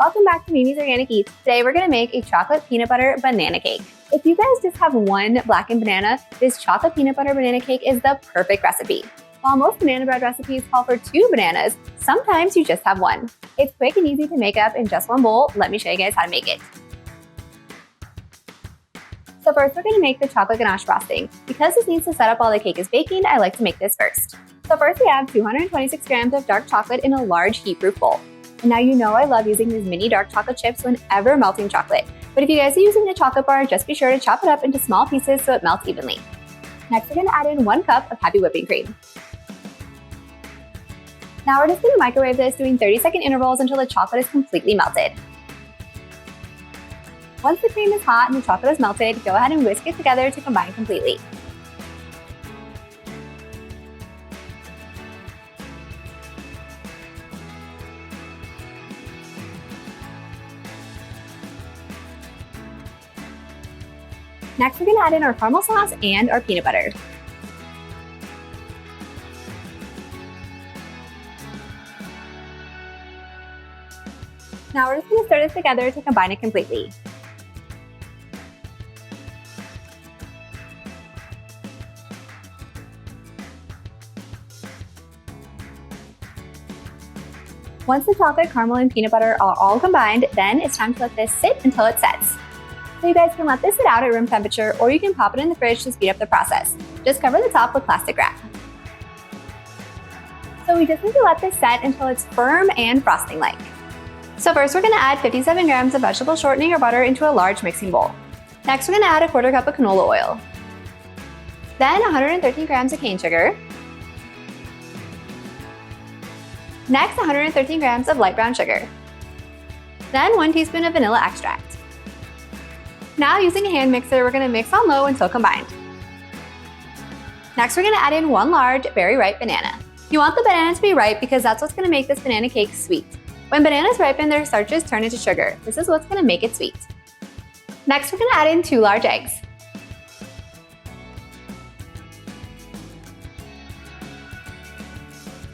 Welcome back to Mimi's Organic Eats. Today we're going to make a chocolate peanut butter banana cake. If you guys just have one blackened banana, this chocolate peanut butter banana cake is the perfect recipe. While most banana bread recipes call for 2 bananas, sometimes you just have one. It's quick and easy to make up in just one bowl. Let me show you guys how to make it. So first we're going to make the chocolate ganache frosting. Because this needs to set up while the cake is baking, I like to make this first. So first we have 226 grams of dark chocolate in a large heat-proof bowl. And now you know I love using these mini dark chocolate chips whenever melting chocolate. But if you guys are using a chocolate bar, just be sure to chop it up into small pieces so it melts evenly. Next, we're going to add in 1 cup of heavy whipping cream. Now we're just going to microwave this doing 30-second intervals until the chocolate is completely melted. Once the cream is hot and the chocolate is melted, go ahead and whisk it together to combine completely. Next, we're going to add in our caramel sauce and our peanut butter. Now we're just going to stir this together to combine it completely. Once the chocolate, caramel, and peanut butter are all combined, then it's time to let this sit until it sets. So you guys can let this sit out at room temperature, or you can pop it in the fridge to speed up the process. Just cover the top with plastic wrap. So we just need to let this set until it's firm and frosting-like. So first we're going to add 57 grams of vegetable shortening or butter into a large mixing bowl. Next we're going to add a 1/4 cup of canola oil. Then 113 grams of cane sugar. Next 113 grams of light brown sugar. Then 1 teaspoon of vanilla extract. Now using a hand mixer, we're going to mix on low until combined. Next we're going to add in 1 large, very ripe banana. You want the banana to be ripe because that's what's going to make this banana cake sweet. When bananas ripen, their starches turn into sugar. This is what's going to make it sweet. Next we're going to add in 2 large eggs.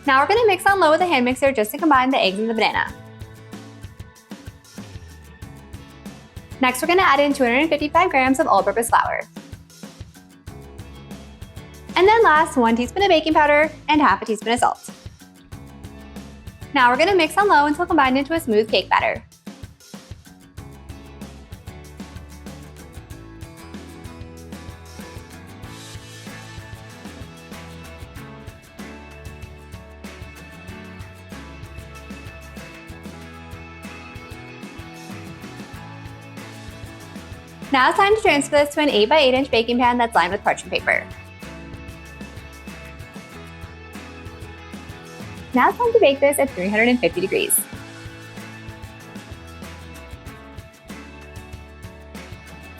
Now we're going to mix on low with a hand mixer just to combine the eggs and the banana. Next, we're going to add in 255 grams of all-purpose flour. And then last, 1 teaspoon of baking powder and half a teaspoon of salt. Now we're going to mix on low until combined into a smooth cake batter. Now it's time to transfer this to an 8 by 8 inch baking pan that's lined with parchment paper. Now it's time to bake this at 350 degrees.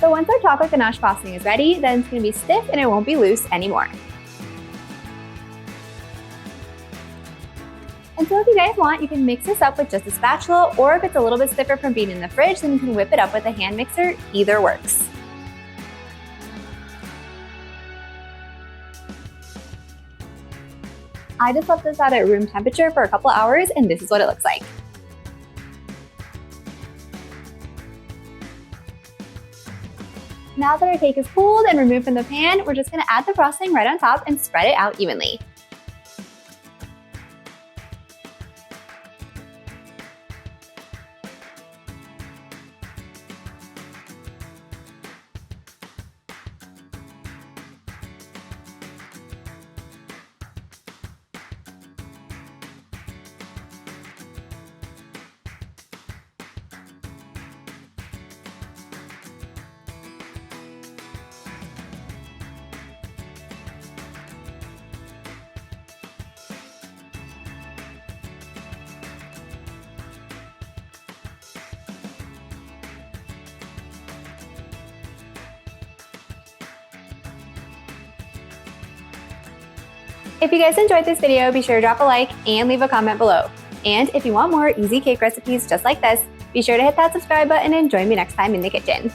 So once our chocolate ganache frosting is ready, then it's going to be stiff and it won't be loose anymore. And so if you guys want, you can mix this up with just a spatula, or if it's a little bit stiffer from being in the fridge, then you can whip it up with a hand mixer. Either works. I just left this out at room temperature for a couple hours, and this is what it looks like. Now that our cake is cooled and removed from the pan, we're just going to add the frosting right on top and spread it out evenly. If you guys enjoyed this video, be sure to drop a like and leave a comment below. And if you want more easy cake recipes just like this, be sure to hit that subscribe button and join me next time in the kitchen.